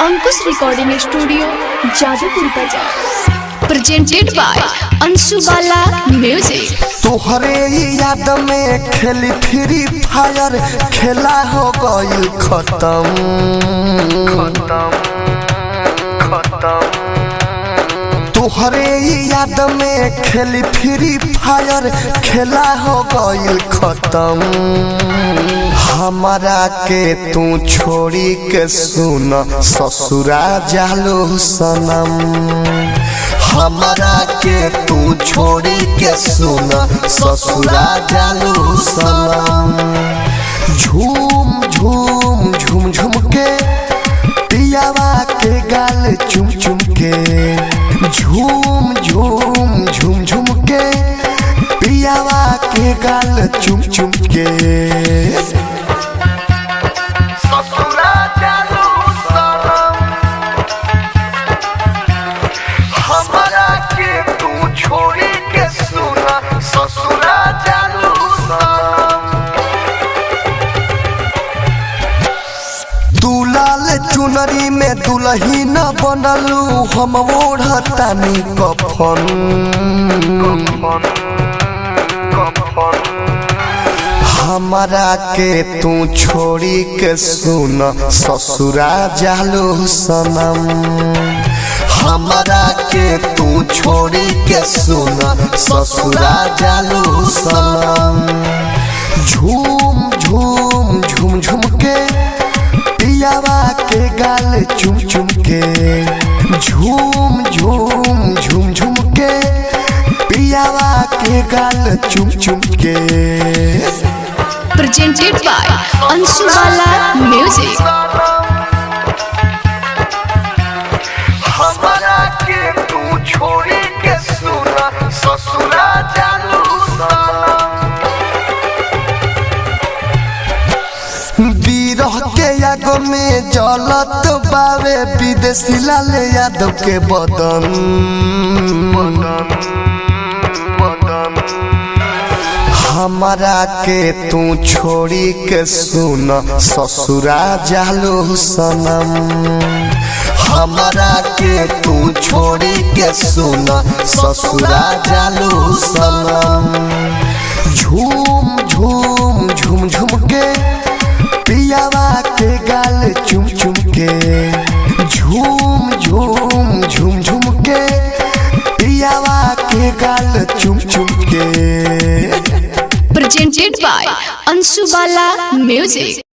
अंकुश recording studio Jadupur बाजार presented by Anshubala music. तोहरे याद में खेली फ्री फायर खेला हो गईल खत्म तोहरे याद में खेली फ्री फायर खेला हो गईल खत्म। हमारा के तू छोड़ी के सुन ससुरा जालू सनम। हमारा के तू छोड़ी के सुन ससुरा जालू सनम। झूम झूम झूम झूम के पियावा के गाल चुम चुम के। झूम झूम झूम झूम के पियावा के गाल चुम चुम के। ससुरा जालू सनम। हमारा के तू छोड़ी के सुना ससुरा जालू सनम। दुलाल चुनरी में दुल्ही न बनलू हम ओढ़तानी कफन। हमारा के तू छोड़ी के सुन ससुरा जालू सनम। हमारा के तू छोड़ी के सुन ससुरा जालू सनम। झूम झूम झूम झूम के पियावा के गाल चुम चुम के। झूम झूम झूम झूम के पियावा के गाल चुम चुम के। Presented by Anshubala music. हमारा के तू छोड़ी के सुना ससुरा जालू सनम। बीरह के याद में जलत बावे विदेशी लाल यादव के बदन। हमारा के तू छोड़ी के सुन ससुरा जालू सनम। हमारा के तू छोड़ी के सुन ससुरा जालू सनम। झूम झूम झूम झूम के पियावा के गाल चुम चुम के। झूम झूम झूम झूम के पियावा के गाल चुम चुम के। Presented by Anshubala music.